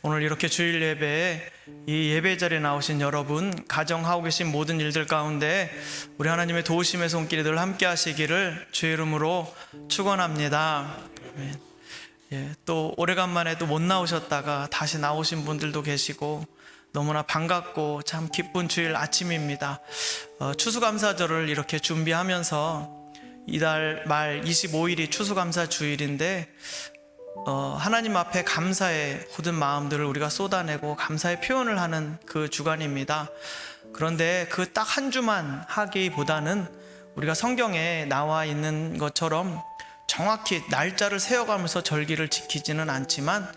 오늘 이렇게 주일 예배에 이 예배 자리에 나오신 여러분, 가정하고 계신 모든 일들 가운데 우리 하나님의 도우심의 손길이 늘 함께 하시기를 주의 이름으로 축원합니다. 또 오래간만에 또 못 나오셨다가 다시 나오신 분들도 계시고 너무나 반갑고 참 기쁜 주일 아침입니다. 추수감사절을 이렇게 준비하면서 이달 말 25일이 추수감사 주일인데 하나님 앞에 감사의 모든 마음들을 우리가 쏟아내고 감사의 표현을 하는 그 주간입니다. 그런데 그 딱 한 주만 하기보다는 우리가 성경에 나와 있는 것처럼 정확히 날짜를 세워가면서 절기를 지키지는 않지만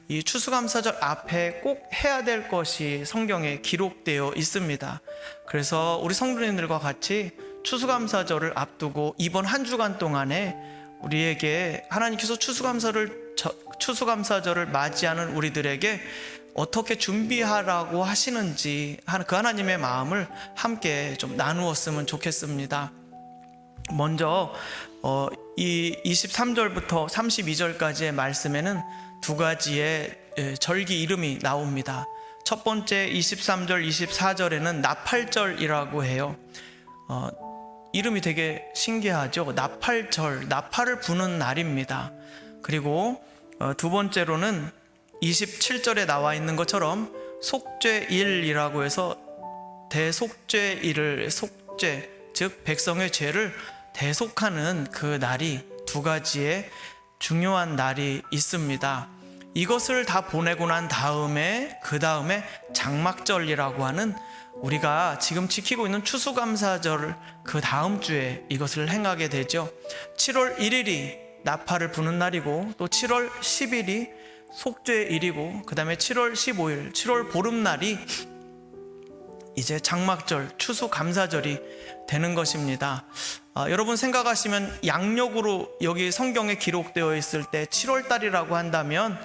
이 추수감사절 앞에 꼭 해야 될 것이 성경에 기록되어 있습니다. 그래서 우리 성도님들과 같이 추수감사절을 앞두고 이번 한 주간 동안에 우리에게 하나님께서 추수감사절을 맞이하는 우리들에게 어떻게 준비하라고 하시는지 그 하나님의 마음을 함께 좀 나누었으면 좋겠습니다. 먼저 이 23절부터 32절까지의 말씀에는 두 가지의 절기 이름이 나옵니다. 첫 번째 23절, 24절에는 나팔절이라고 해요. 이름이 되게 신기하죠. 나팔절, 나팔을 부는 날입니다. 그리고 두 번째로는 27절에 나와 있는 것처럼 속죄일이라고 해서 대속죄일을 속죄, 즉 백성의 죄를 대속하는 그 날이 두 가지의 중요한 날이 있습니다. 이것을 다 보내고 난 다음에 그 다음에 장막절이라고 하는 우리가 지금 지키고 있는 추수감사절 그 다음 주에 이것을 행하게 되죠. 7월 1일이 나팔을 부는 날이고 또 7월 10일이 속죄일이고 그 다음에 7월 15일 7월 보름날이 이제 장막절 추수감사절이 되는 것입니다. 여러분 생각하시면 양력으로 여기 성경에 기록되어 있을 때 7월달이라고 한다면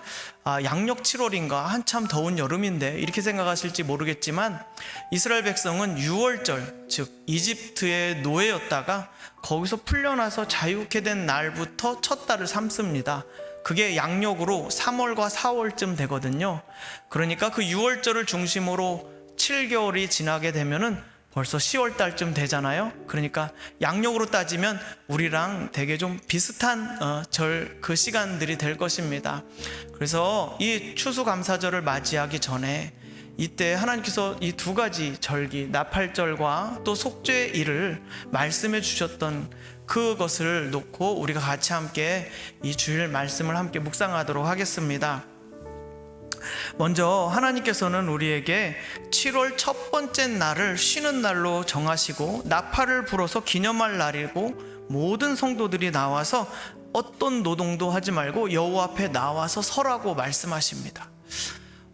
양력 7월인가 한참 더운 여름인데 이렇게 생각하실지 모르겠지만 이스라엘 백성은 6월절 즉 이집트의 노예였다가 거기서 풀려나서 자유케 된 날부터 첫 달을 삼습니다. 그게 양력으로 3월과 4월쯤 되거든요. 그러니까 그 6월절을 중심으로 7개월이 지나게 되면은 벌써 10월 달쯤 되잖아요. 그러니까 양력으로 따지면 우리랑 되게 좀 비슷한 그 시간들이 될 것입니다. 그래서 이 추수감사절을 맞이하기 전에 이때 하나님께서 이 두 가지 절기 나팔절과 또 속죄일을 말씀해 주셨던 그것을 놓고 우리가 같이 함께 이 주일 말씀을 함께 묵상하도록 하겠습니다. 먼저 하나님께서는 우리에게 7월 첫 번째 날을 쉬는 날로 정하시고 나팔을 불어서 기념할 날이고 모든 성도들이 나와서 어떤 노동도 하지 말고 여호와 앞에 나와서 서라고 말씀하십니다.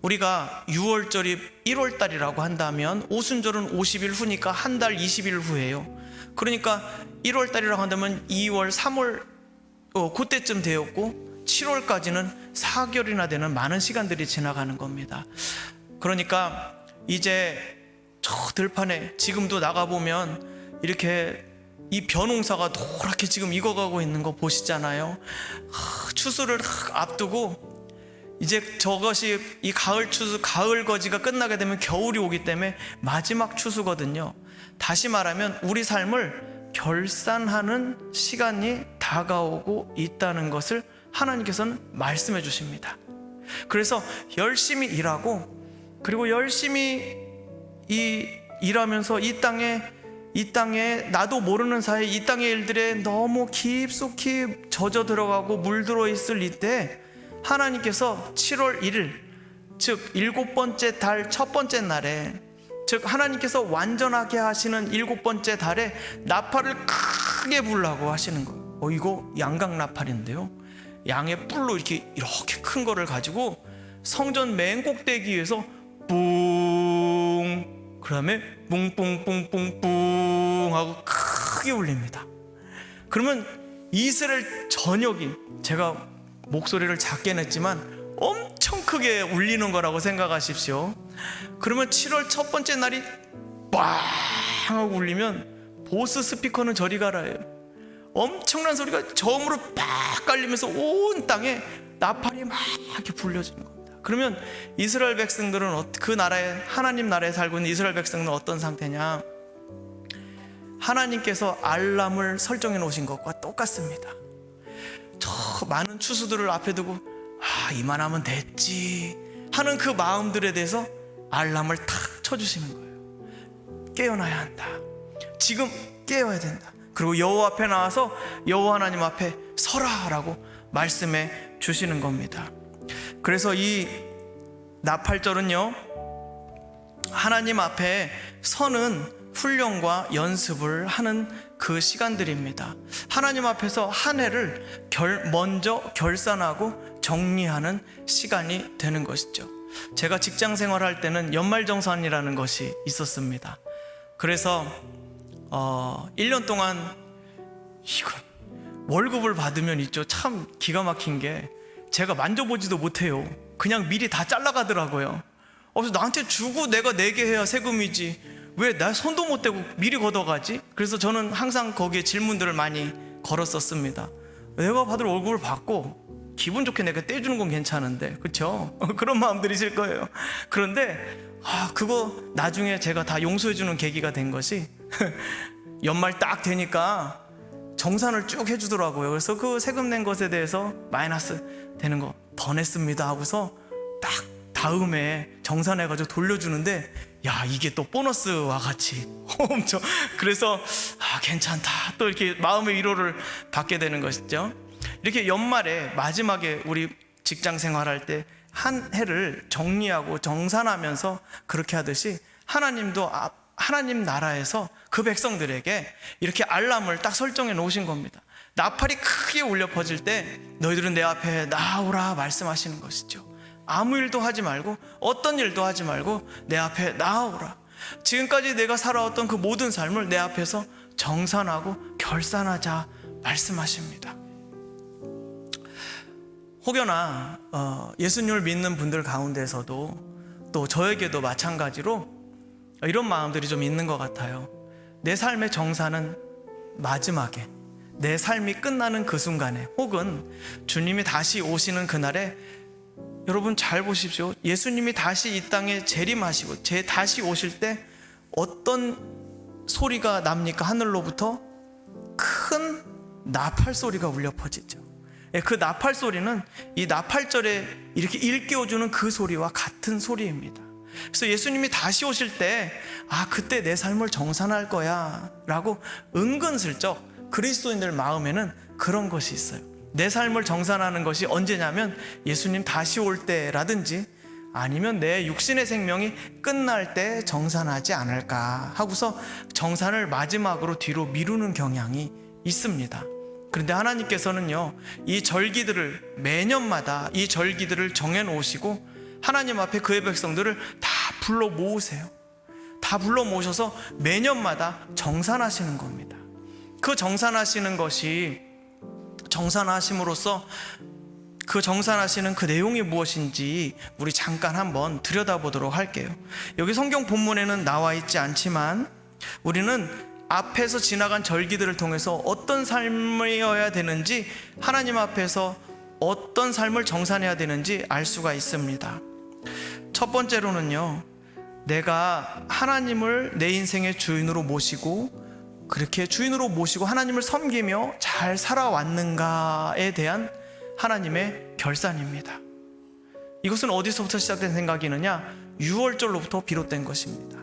우리가 6월절이 1월달이라고 한다면 오순절은 50일 후니까 한 달 20일 후예요. 그러니까 1월달이라고 한다면 2월 3월 그때쯤 되었고 7월까지는 4개월이나 되는 많은 시간들이 지나가는 겁니다. 그러니까 이제 저 들판에 지금도 나가보면 이렇게 이 벼농사가 노랗게 지금 익어가고 있는 거 보시잖아요. 추수를 앞두고 이제 저것이 이 가을 추수, 가을 거지가 끝나게 되면 겨울이 오기 때문에 마지막 추수거든요. 다시 말하면 우리 삶을 결산하는 시간이 다가오고 있다는 것을 하나님께서는 말씀해 주십니다. 그래서 열심히 일하고 그리고 열심히 일하면서 이 땅에 나도 모르는 사이에 이 땅의 일들에 너무 깊숙이 젖어 들어가고 물들어 있을 이때 하나님께서 7월 1일 즉 7번째 달 첫 번째 날에 즉 하나님께서 완전하게 하시는 7번째 달에 나팔을 크게 불라고 하시는 거예요. 이거 양각 나팔인데요. 양의 뿔로 이렇게 큰 거를 가지고 성전 맨 꼭대기에서 뿡 그 다음에 뿡뿡뿡뿡뿡 하고 크게 울립니다. 그러면 이스라엘 전역이 제가 목소리를 작게 냈지만 엄청 크게 울리는 거라고 생각하십시오. 그러면 7월 첫 번째 날이 빵 하고 울리면 보스 스피커는 저리 가라예요. 엄청난 소리가 저음으로 빡 깔리면서 온 땅에 나팔이 막 이렇게 불려지는 겁니다. 그러면 이스라엘 백성들은 그 나라에, 하나님 나라에 살고 있는 이스라엘 백성들은 어떤 상태냐? 하나님께서 알람을 설정해 놓으신 것과 똑같습니다. 저 많은 추수들을 앞에 두고 이만하면 됐지 하는 그 마음들에 대해서 알람을 탁 쳐주시는 거예요. 깨어나야 한다. 지금 깨어야 된다. 그리고 여호와 앞에 나와서 여호와 하나님 앞에 서라라고 말씀해 주시는 겁니다. 그래서 이 나팔절은요, 하나님 앞에 서는 훈련과 연습을 하는 그 시간들입니다. 하나님 앞에서 한 해를 먼저 결산하고 정리하는 시간이 되는 것이죠. 제가 직장 생활할 때는 연말정산이라는 것이 있었습니다. 그래서 1년 동안 이건 월급을 받으면 있죠, 참 기가 막힌 게 제가 만져보지도 못해요. 그냥 미리 다 잘라가더라고요. 그래서 나한테 주고 내가 내게 해야 세금이지 왜 나 손도 못 대고 미리 걷어가지? 그래서 저는 항상 거기에 질문들을 많이 걸었었습니다. 내가 받을 월급을 받고 기분 좋게 내가 떼주는 건 괜찮은데, 그렇죠? 그런 마음들이실 거예요. 그런데 그거 나중에 제가 다 용서해주는 계기가 된 것이 연말 딱 되니까 정산을 쭉 해주더라고요. 그래서 그 세금 낸 것에 대해서 마이너스 되는 거 더 냈습니다 하고서 딱 다음에 정산해가지고 돌려주는데, 야, 이게 또 보너스와 같이 엄청, 그래서 괜찮다, 또 이렇게 마음의 위로를 받게 되는 것이죠. 이렇게 연말에 마지막에 우리 직장 생활할 때 한 해를 정리하고 정산하면서 그렇게 하듯이 하나님도 하나님 나라에서 그 백성들에게 이렇게 알람을 딱 설정해 놓으신 겁니다. 나팔이 크게 울려 퍼질 때 너희들은 내 앞에 나오라 말씀하시는 것이죠. 아무 일도 하지 말고, 어떤 일도 하지 말고 내 앞에 나오라. 지금까지 내가 살아왔던 그 모든 삶을 내 앞에서 정산하고 결산하자 말씀하십니다. 혹여나 예수님을 믿는 분들 가운데서도 또 저에게도 마찬가지로 이런 마음들이 좀 있는 것 같아요. 내 삶의 정산은 마지막에, 내 삶이 끝나는 그 순간에, 혹은 주님이 다시 오시는 그날에, 여러분 잘 보십시오. 예수님이 다시 이 땅에 재림하시고 다시 오실 때 어떤 소리가 납니까? 하늘로부터 큰 나팔 소리가 울려 퍼지죠. 그 나팔 소리는 이 나팔절에 이렇게 일깨워주는 그 소리와 같은 소리입니다. 그래서 예수님이 다시 오실 때 그때 내 삶을 정산할 거야 라고 은근슬쩍 그리스도인들 마음에는 그런 것이 있어요. 내 삶을 정산하는 것이 언제냐면 예수님 다시 올 때라든지 아니면 내 육신의 생명이 끝날 때 정산하지 않을까 하고서 정산을 마지막으로 뒤로 미루는 경향이 있습니다. 그런데 하나님께서는요, 이 절기들을 매년마다 이 절기들을 정해 놓으시고 하나님 앞에 그의 백성들을 다 불러 모으세요. 다 불러 모셔서 매년마다 정산하시는 겁니다. 그 정산하시는 것이, 정산하심으로써 그 정산하시는 그 내용이 무엇인지 우리 잠깐 한번 들여다보도록 할게요. 여기 성경 본문에는 나와 있지 않지만 우리는 앞에서 지나간 절기들을 통해서 어떤 삶이어야 되는지, 하나님 앞에서 어떤 삶을 정산해야 되는지 알 수가 있습니다. 첫 번째로는요, 내가 하나님을 내 인생의 주인으로 모시고, 그렇게 주인으로 모시고 하나님을 섬기며 잘 살아왔는가에 대한 하나님의 결산입니다. 이것은 어디서부터 시작된 생각이느냐? 6월절로부터 비롯된 것입니다.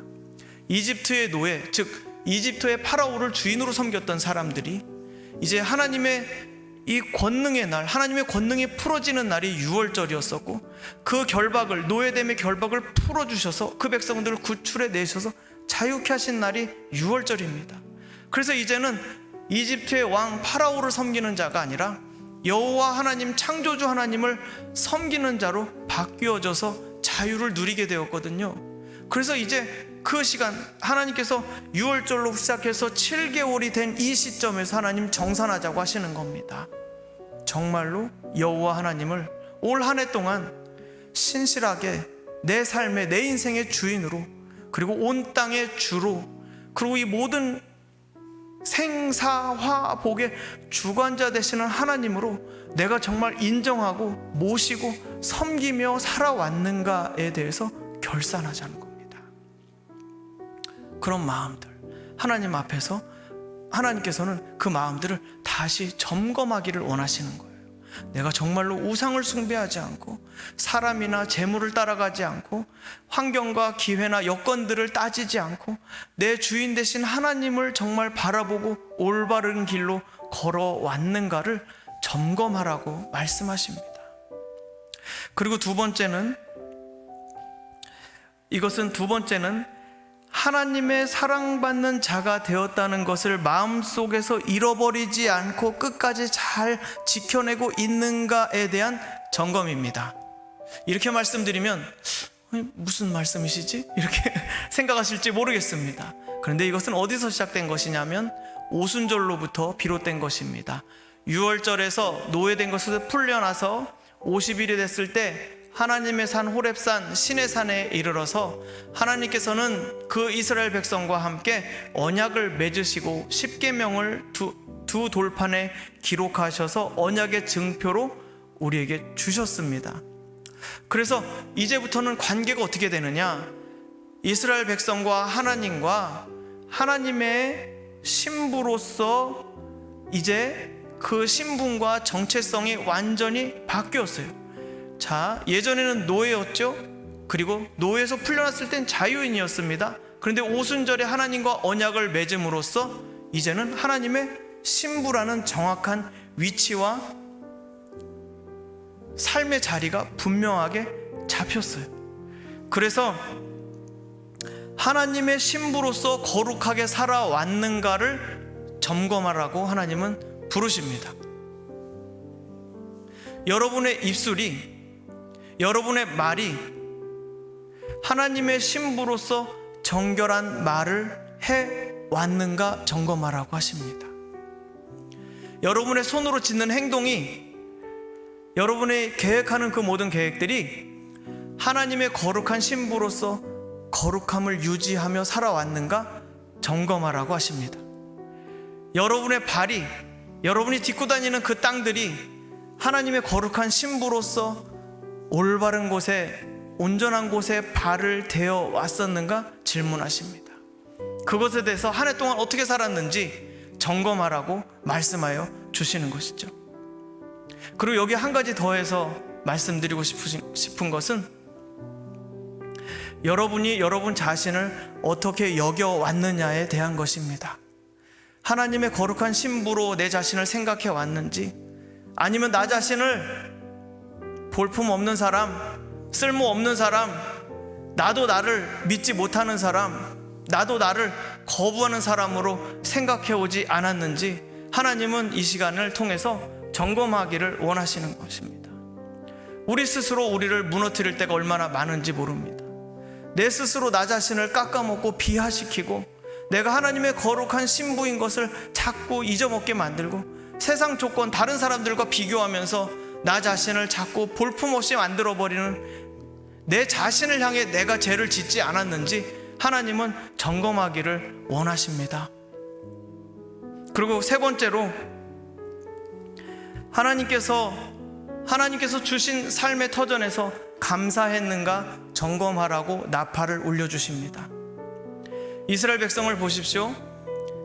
이집트의 노예, 즉 이집트의 파라오를 주인으로 섬겼던 사람들이 이제 하나님의 이 권능의 날, 하나님의 권능이 풀어지는 날이 6월절이었었고, 그 결박을, 노예됨의 결박을 풀어주셔서 그 백성들을 구출해 내셔서 자유케 하신 날이 6월절입니다. 그래서 이제는 이집트의 왕 파라오를 섬기는 자가 아니라 여호와 하나님, 창조주 하나님을 섬기는 자로 바뀌어져서 자유를 누리게 되었거든요. 그래서 이제 그 시간, 하나님께서 6월절로 시작해서 7개월이 된 이 시점에서 하나님 정산하자고 하시는 겁니다. 정말로 여호와 하나님을 올 한 해 동안 신실하게 내 삶의, 내 인생의 주인으로, 그리고 온 땅의 주로, 그리고 이 모든 생사화복의 주관자 되시는 하나님으로 내가 정말 인정하고 모시고 섬기며 살아왔는가에 대해서 결산하자는 겁니다. 그런 마음들, 하나님 앞에서 하나님께서는 그 마음들을 다시 점검하기를 원하시는 거예요. 내가 정말로 우상을 숭배하지 않고 사람이나 재물을 따라가지 않고 환경과 기회나 여건들을 따지지 않고 내 주인 되신 하나님을 정말 바라보고 올바른 길로 걸어왔는가를 점검하라고 말씀하십니다. 그리고 두 번째는 하나님의 사랑받는 자가 되었다는 것을 마음속에서 잃어버리지 않고 끝까지 잘 지켜내고 있는가에 대한 점검입니다. 이렇게 말씀드리면 무슨 말씀이시지? 이렇게 생각하실지 모르겠습니다. 그런데 이것은 어디서 시작된 것이냐면 오순절로부터 비롯된 것입니다. 6월절에서 노예된 것을 풀려나서 50일이 됐을 때 하나님의 산 호렙산 시내산에 이르러서 하나님께서는 그 이스라엘 백성과 함께 언약을 맺으시고 십계명을 두 돌판에 기록하셔서 언약의 증표로 우리에게 주셨습니다. 그래서 이제부터는 관계가 어떻게 되느냐? 이스라엘 백성과 하나님과 하나님의 신부로서 이제 그 신분과 정체성이 완전히 바뀌었어요. 자, 예전에는 노예였죠. 그리고 노예에서 풀려났을 땐 자유인이었습니다. 그런데 오순절에 하나님과 언약을 맺음으로써 이제는 하나님의 신부라는 정확한 위치와 삶의 자리가 분명하게 잡혔어요. 그래서 하나님의 신부로서 거룩하게 살아왔는가를 점검하라고 하나님은 부르십니다. 여러분의 입술이, 여러분의 말이 하나님의 신부로서 정결한 말을 해왔는가 점검하라고 하십니다. 여러분의 손으로 짓는 행동이, 여러분의 계획하는 그 모든 계획들이 하나님의 거룩한 신부로서 거룩함을 유지하며 살아왔는가 점검하라고 하십니다. 여러분의 발이, 여러분이 딛고 다니는 그 땅들이 하나님의 거룩한 신부로서 올바른 곳에, 온전한 곳에 발을 대어 왔었는가 질문하십니다. 그것에 대해서 한 해 동안 어떻게 살았는지 점검하라고 말씀하여 주시는 것이죠. 그리고 여기 한 가지 더해서 말씀드리고 싶은 것은 여러분이 여러분 자신을 어떻게 여겨왔느냐에 대한 것입니다. 하나님의 거룩한 신부로 내 자신을 생각해 왔는지, 아니면 나 자신을 볼품없는 사람, 쓸모없는 사람, 나도 나를 믿지 못하는 사람, 나도 나를 거부하는 사람으로 생각해 오지 않았는지 하나님은 이 시간을 통해서 점검하기를 원하시는 것입니다. 우리 스스로 우리를 무너뜨릴 때가 얼마나 많은지 모릅니다. 내 스스로 나 자신을 깎아먹고 비하시키고 내가 하나님의 거룩한 신부인 것을 자꾸 잊어먹게 만들고 세상 조건, 다른 사람들과 비교하면서 나 자신을 자꾸 볼품없이 만들어버리는 내 자신을 향해 내가 죄를 짓지 않았는지 하나님은 점검하기를 원하십니다. 그리고 세 번째로 하나님께서 주신 삶의 터전에서 감사했는가 점검하라고 나팔을 울려주십니다. 이스라엘 백성을 보십시오.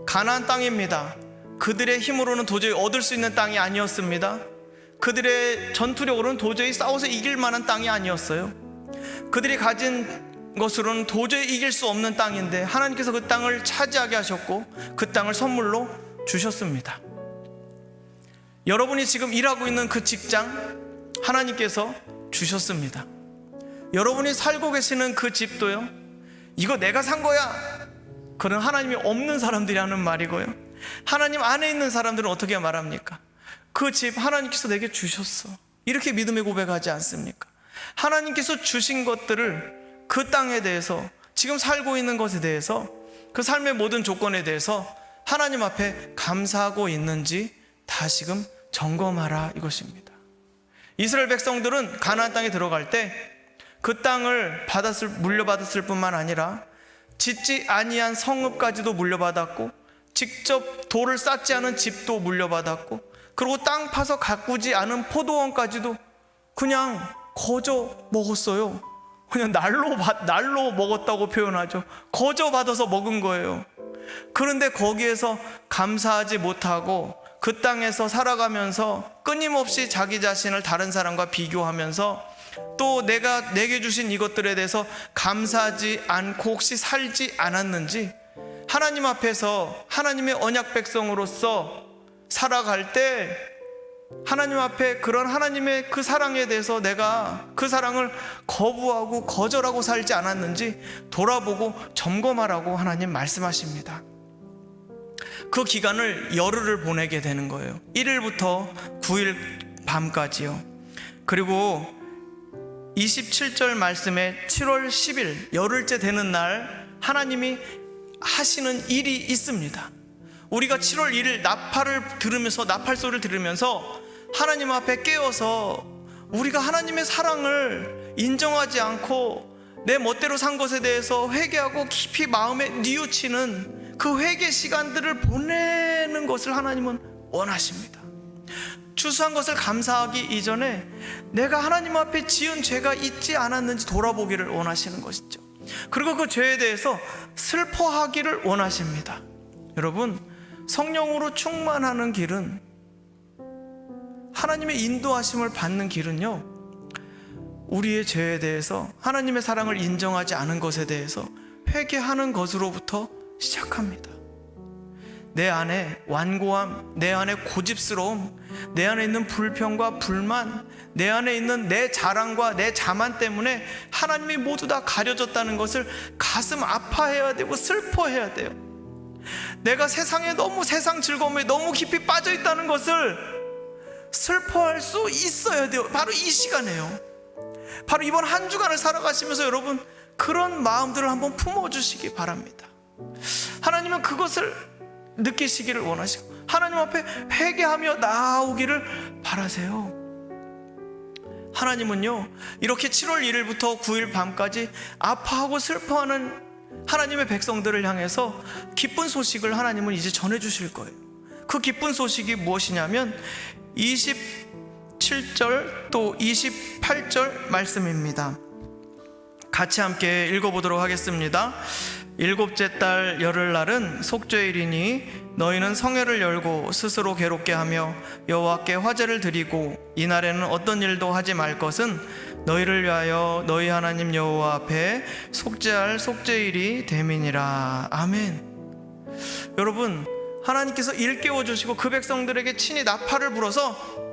가나안 땅입니다. 그들의 힘으로는 도저히 얻을 수 있는 땅이 아니었습니다. 그들의 전투력으로는 도저히 싸워서 이길 만한 땅이 아니었어요. 그들이 가진 것으로는 도저히 이길 수 없는 땅인데 하나님께서 그 땅을 차지하게 하셨고 그 땅을 선물로 주셨습니다. 여러분이 지금 일하고 있는 그 직장 하나님께서 주셨습니다. 여러분이 살고 계시는 그 집도요, 이거 내가 산 거야, 그런 하나님이 없는 사람들이 하는 말이고요. 하나님 안에 있는 사람들은 어떻게 말합니까? 그 집 하나님께서 내게 주셨어, 이렇게 믿음의 고백하지 않습니까? 하나님께서 주신 것들을, 그 땅에 대해서, 지금 살고 있는 것에 대해서, 그 삶의 모든 조건에 대해서 하나님 앞에 감사하고 있는지 다시금 점검하라, 이것입니다. 이스라엘 백성들은 가나안 땅에 들어갈 때 그 땅을 물려받았을 뿐만 아니라 짓지 아니한 성읍까지도 물려받았고 직접 돌을 쌓지 않은 집도 물려받았고 그리고 땅 파서 가꾸지 않은 포도원까지도 그냥 거저 먹었어요. 그냥 날로 먹었다고 표현하죠. 거저 받아서 먹은 거예요. 그런데 거기에서 감사하지 못하고 그 땅에서 살아가면서 끊임없이 자기 자신을 다른 사람과 비교하면서 또 내가 내게 주신 이것들에 대해서 감사하지 않고 혹시 살지 않았는지, 하나님 앞에서 하나님의 언약 백성으로서 살아갈 때 하나님 앞에 그런 하나님의 그 사랑에 대해서 내가 그 사랑을 거부하고 거절하고 살지 않았는지 돌아보고 점검하라고 하나님 말씀하십니다. 그 기간을 열흘을 보내게 되는 거예요. 1일부터 9일 밤까지요. 그리고 27절 말씀에 7월 10일 열흘째 되는 날 하나님이 하시는 일이 있습니다. 우리가 7월 1일 나팔 소리를 들으면서 하나님 앞에 깨어서 우리가 하나님의 사랑을 인정하지 않고 내 멋대로 산 것에 대해서 회개하고 깊이 마음에 뉘우치는 그 회개 시간들을 보내는 것을 하나님은 원하십니다. 추수한 것을 감사하기 이전에 내가 하나님 앞에 지은 죄가 있지 않았는지 돌아보기를 원하시는 것이죠. 그리고 그 죄에 대해서 슬퍼하기를 원하십니다. 여러분, 성령으로 충만하는 길은, 하나님의 인도하심을 받는 길은요, 우리의 죄에 대해서, 하나님의 사랑을 인정하지 않은 것에 대해서 회개하는 것으로부터 시작합니다. 내 안에 완고함, 내 안에 고집스러움, 내 안에 있는 불평과 불만, 내 안에 있는 내 자랑과 내 자만 때문에 하나님이 모두 다 가려졌다는 것을 가슴 아파해야 되고 슬퍼해야 돼요. 내가 세상에 너무, 세상 즐거움에 너무 깊이 빠져 있다는 것을 슬퍼할 수 있어야 돼요. 바로 이 시간에요. 바로 이번 한 주간을 살아가시면서 여러분, 그런 마음들을 한번 품어주시기 바랍니다. 하나님은 그것을 느끼시기를 원하시고 하나님 앞에 회개하며 나아오기를 바라세요. 하나님은요, 이렇게 7월 1일부터 9일 밤까지 아파하고 슬퍼하는 하나님의 백성들을 향해서 기쁜 소식을 하나님은 이제 전해주실 거예요. 그 기쁜 소식이 무엇이냐면 27절 또 28절 말씀입니다. 같이 함께 읽어보도록 하겠습니다. 일곱째 달 열흘날은 속죄일이니 너희는 성회를 열고 스스로 괴롭게 하며 여호와께 화제를 드리고 이날에는 어떤 일도 하지 말 것은 너희를 위하여 너희 하나님 여호와 앞에 속죄할 속죄일이 됨이니라. 아멘. 여러분, 하나님께서 일깨워 주시고 그 백성들에게 친히 나팔을 불어서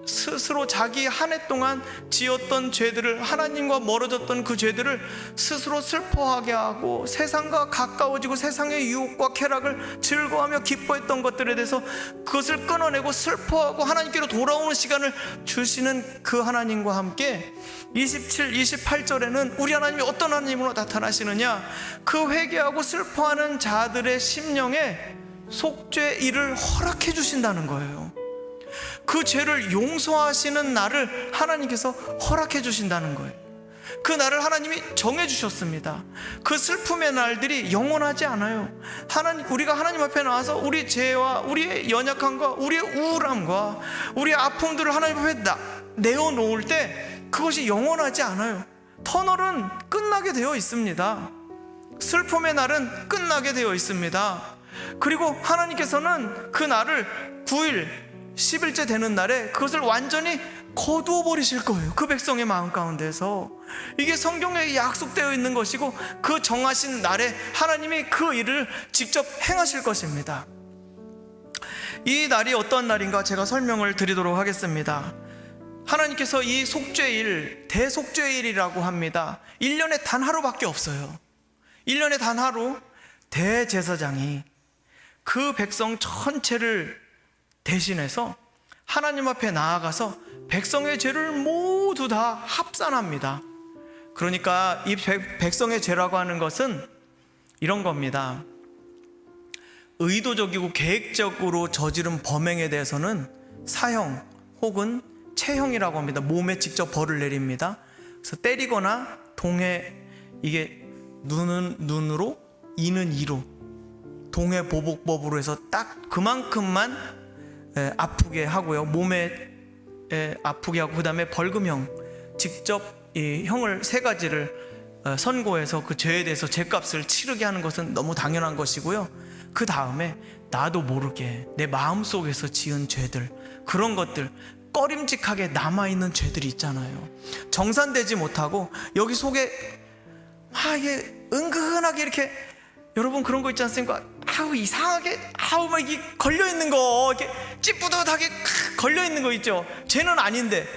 스스로 자기 한 해 동안 지었던 죄들을, 하나님과 멀어졌던 그 죄들을 스스로 슬퍼하게 하고 세상과 가까워지고 세상의 유혹과 쾌락을 즐거워하며 기뻐했던 것들에 대해서 그것을 끊어내고 슬퍼하고 하나님께로 돌아오는 시간을 주시는 그 하나님과 함께 27, 28절에는 우리 하나님이 어떤 하나님으로 나타나시느냐, 그 회개하고 슬퍼하는 자들의 심령에 속죄일을 허락해 주신다는 거예요. 그 죄를 용서하시는 날을 하나님께서 허락해 주신다는 거예요. 그 날을 하나님이 정해 주셨습니다. 그 슬픔의 날들이 영원하지 않아요. 우리가 하나님 앞에 나와서 우리 죄와 우리의 연약함과 우리의 우울함과 우리의 아픔들을 하나님 앞에 내어놓을 때 그것이 영원하지 않아요. 터널은 끝나게 되어 있습니다. 슬픔의 날은 끝나게 되어 있습니다. 그리고 하나님께서는 그 날을 9일 10일째 되는 날에 그것을 완전히 거두어 버리실 거예요. 그 백성의 마음 가운데서. 이게 성경에 약속되어 있는 것이고 그 정하신 날에 하나님이 그 일을 직접 행하실 것입니다. 이 날이 어떤 날인가 제가 설명을 드리도록 하겠습니다. 하나님께서 이 속죄일, 대속죄일이라고 합니다. 1년에 단 하루밖에 없어요. 1년에 단 하루 대제사장이 그 백성 전체를 대신해서 하나님 앞에 나아가서 백성의 죄를 모두 다 합산합니다. 그러니까 이 백성의 죄라고 하는 것은 이런 겁니다. 의도적이고 계획적으로 저지른 범행에 대해서는 사형 혹은 체형이라고 합니다. 몸에 직접 벌을 내립니다. 그래서 때리거나 동해, 이게 눈은 눈으로, 이는 이로, 동해 보복법으로 해서 딱 그만큼만 아프게 하고요. 몸에 아프게 하고, 그 다음에 벌금형, 직접 이 형을 3가지를 선고해서 그 죄에 대해서 죄값을 치르게 하는 것은 너무 당연한 것이고요. 그 다음에 나도 모르게 내 마음속에서 지은 죄들, 그런 것들, 꺼림직하게 남아있는 죄들이 있잖아요. 정산되지 못하고 여기 속에 막 이게 은근하게 이렇게, 여러분 그런 거 있지 않습니까? 이상하게 막 이게 걸려있는 거, 이렇게 찌뿌듯하게 걸려있는 거 있죠. 죄는 아닌데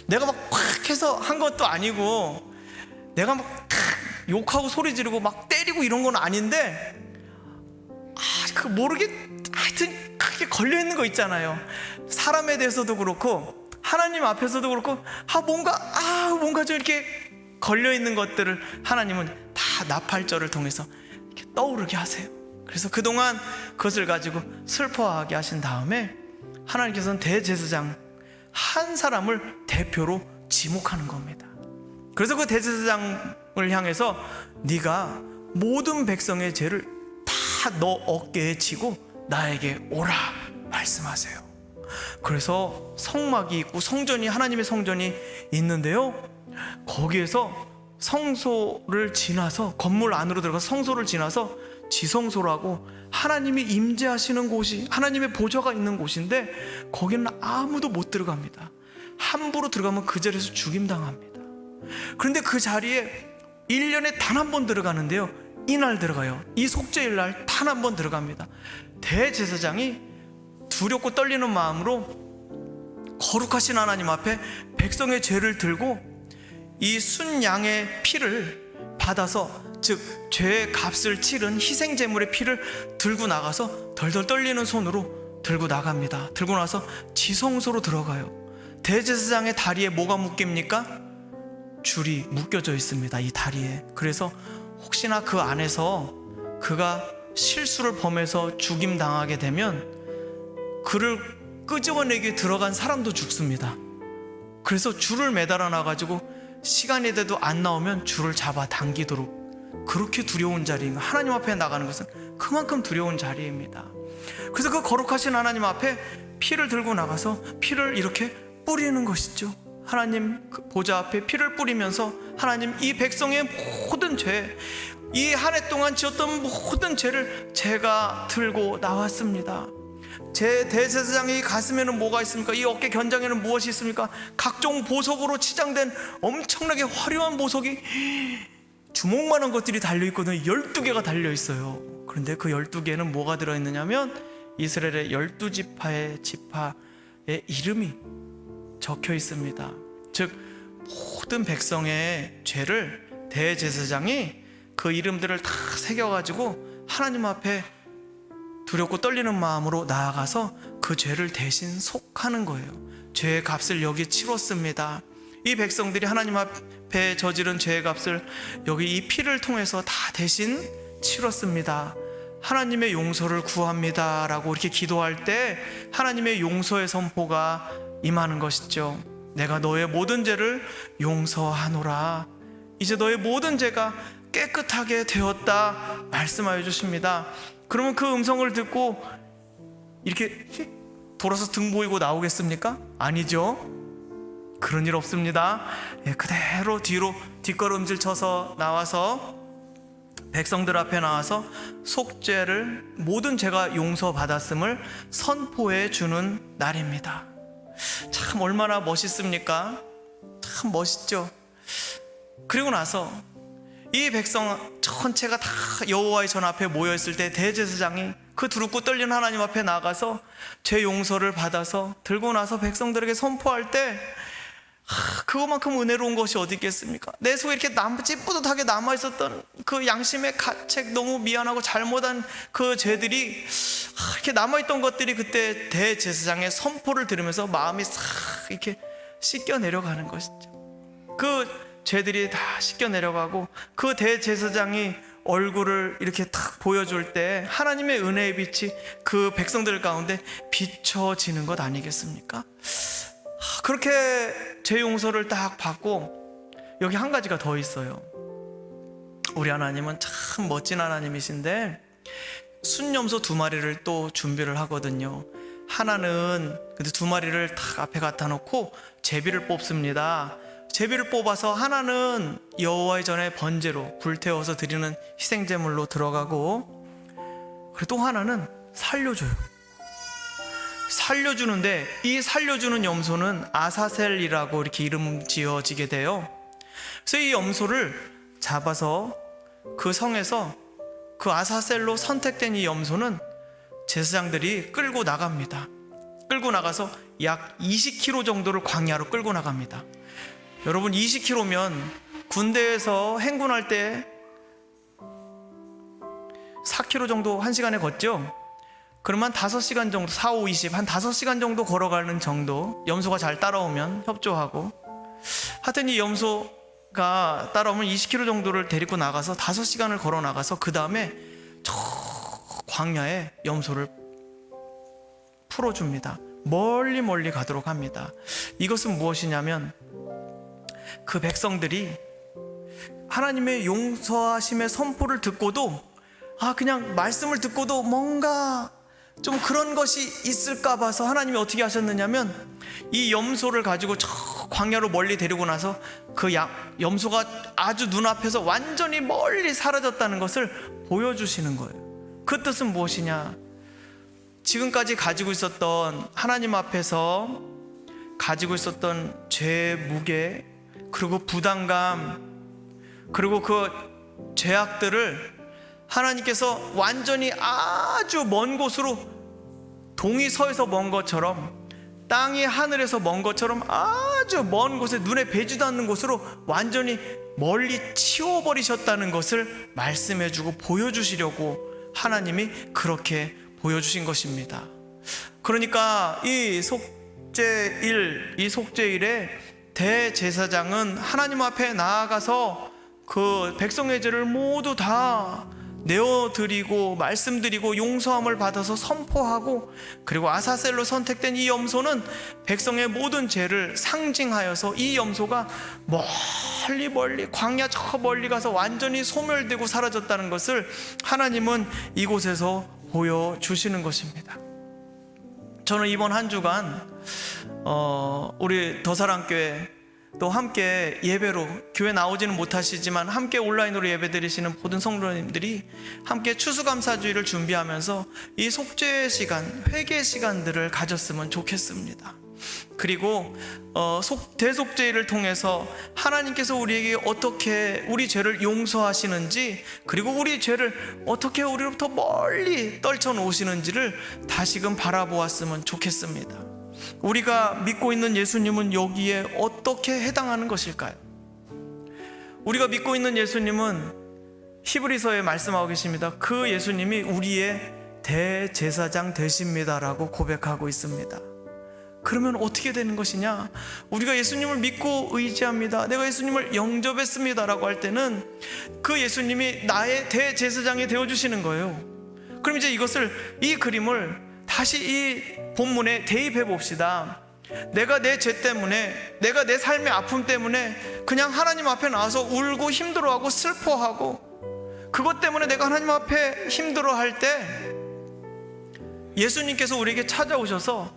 내가 막 콱 해서 한 것도 아니고, 내가 막 욕하고 소리 지르고 막 때리고 이런 건 아닌데, 그 모르게 하여튼 크게 걸려있는 거 있잖아요. 사람에 대해서도 그렇고 하나님 앞에서도 그렇고 뭔가 좀 이렇게 걸려있는 것들을 하나님은 다 나팔절을 통해서 이렇게 떠오르게 하세요. 그래서 그동안 그것을 가지고 슬퍼하게 하신 다음에 하나님께서는 대제사장 한 사람을 대표로 지목하는 겁니다. 그래서 그 대제사장을 향해서 네가 모든 백성의 죄를 다 너 어깨에 지고 나에게 오라 말씀하세요. 그래서 성막이 있고 성전이, 하나님의 성전이 있는데요, 거기에서 성소를 지나서, 건물 안으로 들어가서 성소를 지나서 지성소라고 하나님이 임재하시는 곳이, 하나님의 보좌가 있는 곳인데 거기는 아무도 못 들어갑니다. 함부로 들어가면 그 자리에서 죽임당합니다. 그런데 그 자리에 1년에 단 한 번 들어가는데요, 이날 들어가요. 이 속죄일 날 단 한 번 들어갑니다. 대제사장이 두렵고 떨리는 마음으로 거룩하신 하나님 앞에 백성의 죄를 들고 이 순양의 피를 받아서, 즉 죄의 값을 치른 희생제물의 피를 들고 나가서 덜덜 떨리는 손으로 들고 나갑니다. 들고 나서 지성소로 들어가요. 대제사장의 다리에 뭐가 묶입니까? 줄이 묶여져 있습니다, 이 다리에. 그래서 혹시나 그 안에서 그가 실수를 범해서 죽임당하게 되면 그를 끄집어내기 들어간 사람도 죽습니다. 그래서 줄을 매달아 놔가지고 시간이 돼도 안 나오면 줄을 잡아 당기도록, 그렇게 두려운 자리인, 하나님 앞에 나가는 것은 그만큼 두려운 자리입니다. 그래서 그 거룩하신 하나님 앞에 피를 들고 나가서 피를 이렇게 뿌리는 것이죠. 하나님 보좌 앞에 피를 뿌리면서, 하나님 이 백성의 모든 죄, 이 한 해 동안 지었던 모든 죄를 제가 들고 나왔습니다. 제 대제사장의 가슴에는 뭐가 있습니까? 이 어깨 견장에는 무엇이 있습니까? 각종 보석으로 치장된 엄청나게 화려한 보석이 주먹만한 것들이 달려있거든요. 12개가 달려있어요. 그런데 그 12개는 뭐가 들어있느냐면 이스라엘의 12지파의 이름이 적혀 있습니다. 즉 모든 백성의 죄를 대제사장이 그 이름들을 다 새겨가지고 하나님 앞에 두렵고 떨리는 마음으로 나아가서 그 죄를 대신 속하는 거예요. 죄의 값을 여기 치렀습니다. 이 백성들이 하나님 앞에 저지른 죄의 값을 여기 이 피를 통해서 다 대신 치렀습니다. 하나님의 용서를 구합니다 라고 이렇게 기도할 때 하나님의 용서의 선포가 임하는 것이죠. 내가 너의 모든 죄를 용서하노라. 이제 너의 모든 죄가 깨끗하게 되었다 말씀하여 주십니다. 그러면 그 음성을 듣고 이렇게 돌아서 등 보이고 나오겠습니까? 아니죠. 그런 일 없습니다. 그대로 뒤로 뒷걸음질 쳐서 나와서 백성들 앞에 나와서 속죄를, 모든 죄가 용서받았음을 선포해 주는 날입니다. 참 얼마나 멋있습니까? 참 멋있죠. 그리고 나서 이 백성 전체가 다 여호와의 전 앞에 모여있을 때 대제사장이 그 두렵고 떨리는 하나님 앞에 나가서 죄 용서를 받아서 들고 나서 백성들에게 선포할 때 그거만큼 은혜로운 것이 어디 있겠습니까? 내 속에 이렇게 찌뿌듯하게 남아있었던 그 양심의 가책, 너무 미안하고 잘못한 그 죄들이 이렇게 남아있던 것들이 그때 대제사장의 선포를 들으면서 마음이 싹 이렇게 씻겨 내려가는 것이죠. 그 죄들이 다 씻겨 내려가고 그 대제사장이 얼굴을 이렇게 탁 보여줄 때 하나님의 은혜의 빛이 그 백성들 가운데 비춰지는 것 아니겠습니까? 그렇게 죄 용서를 딱 받고, 여기 한 가지가 더 있어요. 우리 하나님은 참 멋진 하나님이신데 순염소 2마리를 또 준비를 하거든요. 하나는 근데 두 마리를 딱 앞에 갖다 놓고 제비를 뽑습니다. 제비를 뽑아서 하나는 여호와의 전에 번제로 불태워서 드리는 희생제물로 들어가고, 그리고 또 하나는 살려줘요. 살려주는데 이 살려주는 염소는 아사셀이라고 이렇게 이름 지어지게 돼요. 그래서 이 염소를 잡아서 그 성에서 그 아사셀로 선택된 이 염소는 제사장들이 끌고 나갑니다. 끌고 나가서 약 20km 정도를 광야로 끌고 나갑니다. 여러분, 20km면 군대에서 행군할 때 4km 정도 1시간에 걷죠? 그러면 5시간 정도, 4, 5, 20, 한 5시간 정도 걸어가는 정도, 염소가 잘 따라오면 협조하고. 하여튼 이 염소가 따라오면 20km 정도를 데리고 나가서 5시간을 걸어 나가서 그 다음에 저 광야에 염소를 풀어줍니다. 멀리 멀리 가도록 합니다. 이것은 무엇이냐면 그 백성들이 하나님의 용서하심의 선포를 듣고도 그냥 말씀을 듣고도 뭔가 좀 그런 것이 있을까 봐서 하나님이 어떻게 하셨느냐면 이 염소를 가지고 저 광야로 멀리 데리고 나서 그 염소가 아주 눈앞에서 완전히 멀리 사라졌다는 것을 보여주시는 거예요. 그 뜻은 무엇이냐? 지금까지 가지고 있었던, 하나님 앞에서 가지고 있었던 죄의 무게, 그리고 부담감, 그리고 그 죄악들을 하나님께서 완전히 아주 먼 곳으로, 동이 서에서 먼 것처럼, 땅이 하늘에서 먼 것처럼 아주 먼 곳에 눈에 배지도 않는 곳으로 완전히 멀리 치워버리셨다는 것을 말씀해주고 보여주시려고 하나님이 그렇게 보여주신 것입니다. 그러니까 이 속죄일에 대제사장은 하나님 앞에 나아가서 그 백성의 죄를 모두 다 내어드리고 말씀드리고 용서함을 받아서 선포하고, 그리고 아사셀로 선택된 이 염소는 백성의 모든 죄를 상징하여서 이 염소가 멀리 멀리 광야 저 멀리 가서 완전히 소멸되고 사라졌다는 것을 하나님은 이곳에서 보여주시는 것입니다. 저는 이번 한 주간 우리 더사랑교회 또 함께 예배로, 교회 나오지는 못하시지만 함께 온라인으로 예배드리시는 모든 성도님들이 함께 추수감사주의를 준비하면서 이 속죄 시간, 회개 시간들을 가졌으면 좋겠습니다. 그리고 대속죄를 통해서 하나님께서 우리에게 어떻게 우리 죄를 용서하시는지, 그리고 우리 죄를 어떻게 우리로부터 멀리 떨쳐놓으시는지를 다시금 바라보았으면 좋겠습니다. 우리가 믿고 있는 예수님은 여기에 어떻게 해당하는 것일까요? 우리가 믿고 있는 예수님은 히브리서에 말씀하고 계십니다. 그 예수님이 우리의 대제사장 되십니다라고 고백하고 있습니다. 그러면 어떻게 되는 것이냐? 우리가 예수님을 믿고 의지합니다, 내가 예수님을 영접했습니다라고 할 때는 그 예수님이 나의 대제사장이 되어주시는 거예요. 그럼 이제 이 그림을 다시 이 본문에 대입해 봅시다. 내가 내 죄 때문에, 내가 내 삶의 아픔 때문에 그냥 하나님 앞에 나와서 울고 힘들어하고 슬퍼하고, 그것 때문에 내가 하나님 앞에 힘들어할 때 예수님께서 우리에게 찾아오셔서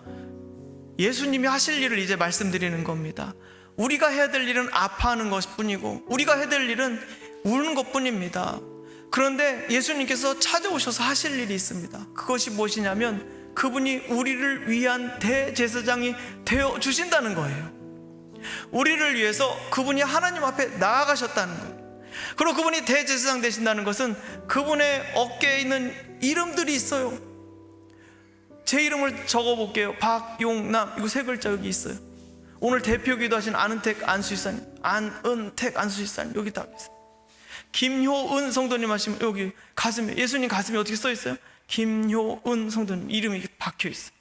예수님이 하실 일을 이제 말씀드리는 겁니다. 우리가 해야 될 일은 아파하는 것뿐이고, 우리가 해야 될 일은 우는 것뿐입니다. 그런데 예수님께서 찾아오셔서 하실 일이 있습니다. 그것이 무엇이냐면 그분이 우리를 위한 대제사장이 되어 주신다는 거예요. 우리를 위해서 그분이 하나님 앞에 나아가셨다는 거예요. 그리고 그분이 대제사장 되신다는 것은 그분의 어깨에 있는 이름들이 있어요. 제 이름을 적어볼게요. 박용남, 이거 3글자 여기 있어요. 오늘 대표기도 하신 안은택 안수집사님, 안은택 안수집사님 여기 다 있어요. 김효은 성도님 하시면 여기 가슴에, 예수님 가슴에 어떻게 써 있어요? 김효은 성도님 이름이 박혀 있어요.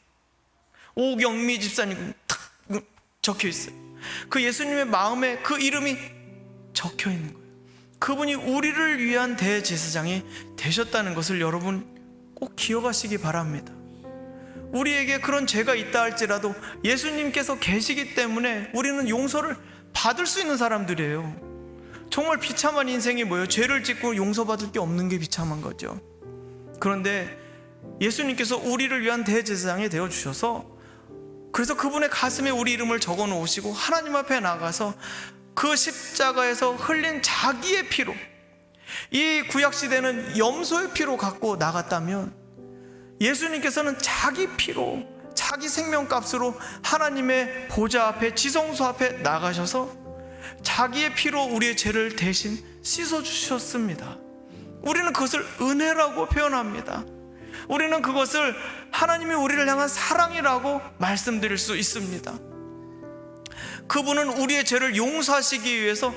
오경미 집사님 탁 적혀 있어요. 그 예수님의 마음에 그 이름이 적혀 있는 거예요. 그분이 우리를 위한 대제사장이 되셨다는 것을 여러분 꼭 기억하시기 바랍니다. 우리에게 그런 죄가 있다 할지라도 예수님께서 계시기 때문에 우리는 용서를 받을 수 있는 사람들이에요. 정말 비참한 인생이 뭐예요? 죄를 짓고 용서받을 게 없는 게 비참한 거죠. 그런데 예수님께서 우리를 위한 대제사장이 되어주셔서, 그래서 그분의 가슴에 우리 이름을 적어 놓으시고 하나님 앞에 나가서 그 십자가에서 흘린 자기의 피로, 이 구약시대는 염소의 피로 갖고 나갔다면 예수님께서는 자기 피로, 자기 생명값으로 하나님의 보좌 앞에, 지성소 앞에 나가셔서 자기의 피로 우리의 죄를 대신 씻어주셨습니다. 우리는 그것을 은혜라고 표현합니다. 우리는 그것을 하나님이 우리를 향한 사랑이라고 말씀드릴 수 있습니다. 그분은 우리의 죄를 용서하시기 위해서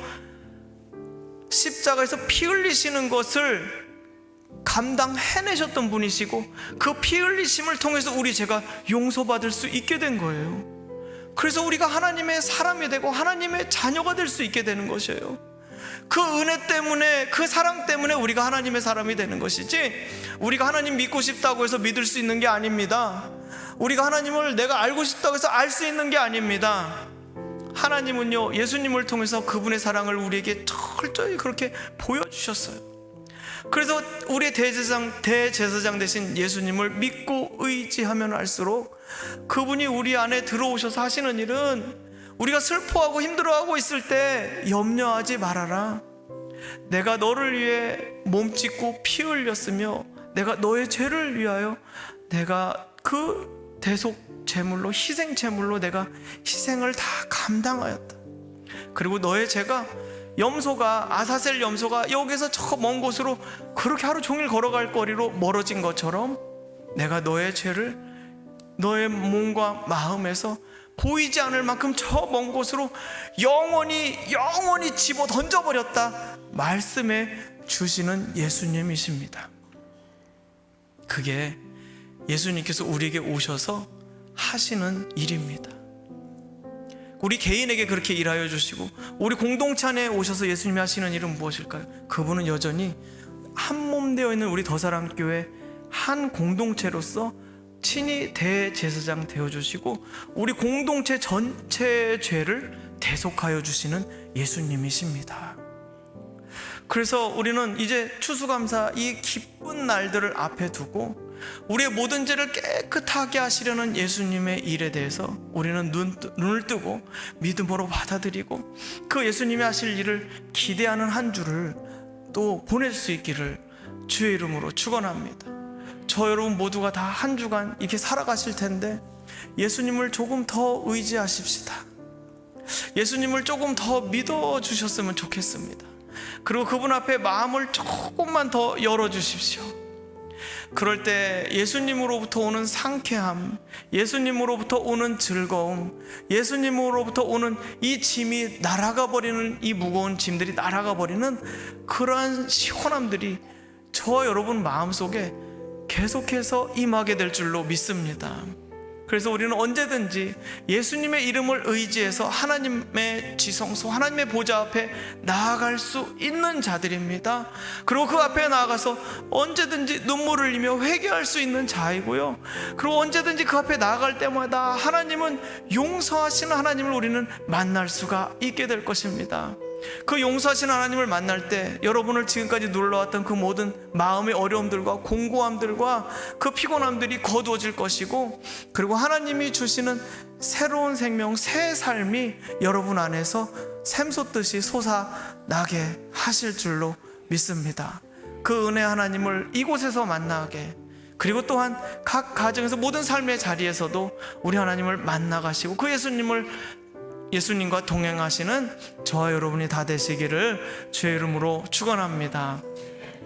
십자가에서 피 흘리시는 것을 감당해내셨던 분이시고, 그 피 흘리심을 통해서 우리 죄가 용서받을 수 있게 된 거예요. 그래서 우리가 하나님의 사람이 되고 하나님의 자녀가 될 수 있게 되는 것이에요. 그 은혜 때문에, 그 사랑 때문에 우리가 하나님의 사람이 되는 것이지, 우리가 하나님 믿고 싶다고 해서 믿을 수 있는 게 아닙니다. 우리가 하나님을 내가 알고 싶다고 해서 알 수 있는 게 아닙니다. 하나님은요, 예수님을 통해서 그분의 사랑을 우리에게 철저히 그렇게 보여주셨어요. 그래서 우리의 대제사장 되신 예수님을 믿고 의지하면 할수록 그분이 우리 안에 들어오셔서 하시는 일은, 우리가 슬퍼하고 힘들어하고 있을 때 염려하지 말아라. 내가 너를 위해 몸짓고 피 흘렸으며 내가 너의 죄를 위하여 내가 그 대속 제물로, 희생 제물로 내가 희생을 다 감당하였다. 그리고 너의 죄가, 염소가, 아사셀 염소가 여기서 저 먼 곳으로 그렇게 하루 종일 걸어갈 거리로 멀어진 것처럼 내가 너의 죄를 너의 몸과 마음에서 보이지 않을 만큼 저 먼 곳으로 영원히 집어 던져버렸다 말씀해 주시는 예수님이십니다. 그게 예수님께서 우리에게 오셔서 하시는 일입니다. 우리 개인에게 그렇게 일하여 주시고, 우리 공동체 안에 오셔서 예수님이 하시는 일은 무엇일까요? 그분은 여전히 한 몸 되어 있는 우리 더사랑교회 한 공동체로서 친히 대제사장 되어주시고 우리 공동체 전체의 죄를 대속하여 주시는 예수님이십니다. 그래서 우리는 이제 추수감사 이 기쁜 날들을 앞에 두고 우리의 모든 죄를 깨끗하게 하시려는 예수님의 일에 대해서 우리는 눈을 뜨고 믿음으로 받아들이고, 그 예수님이 하실 일을 기대하는 한 주를 또 보낼 수 있기를 주의 이름으로 축원합니다. 저 여러분 모두가 다 한 주간 이렇게 살아가실 텐데 예수님을 조금 더 의지하십시다. 예수님을 조금 더 믿어주셨으면 좋겠습니다. 그리고 그분 앞에 마음을 조금만 더 열어주십시오. 그럴 때 예수님으로부터 오는 상쾌함, 예수님으로부터 오는 즐거움, 예수님으로부터 오는 이 짐이 날아가 버리는, 이 무거운 짐들이 날아가 버리는 그러한 시원함들이 저 여러분 마음속에 계속해서 임하게 될 줄로 믿습니다. 그래서 우리는 언제든지 예수님의 이름을 의지해서 하나님의 지성소, 하나님의 보좌 앞에 나아갈 수 있는 자들입니다. 그리고 그 앞에 나아가서 언제든지 눈물을 흘리며 회개할 수 있는 자이고요, 그리고 언제든지 그 앞에 나아갈 때마다 하나님은 용서하시는 하나님을 우리는 만날 수가 있게 될 것입니다. 그 용서하시는 하나님을 만날 때 여러분을 지금까지 눌러왔던 그 모든 마음의 어려움들과 공고함들과 그 피곤함들이 거두어질 것이고, 그리고 하나님이 주시는 새로운 생명, 새 삶이 여러분 안에서 샘솟듯이 솟아나게 하실 줄로 믿습니다. 그 은혜 하나님을 이곳에서 만나게, 그리고 또한 각 가정에서 모든 삶의 자리에서도 우리 하나님을 만나가시고 그 예수님과 동행하시는 저와 여러분이 다 되시기를 주의 이름으로 축원합니다.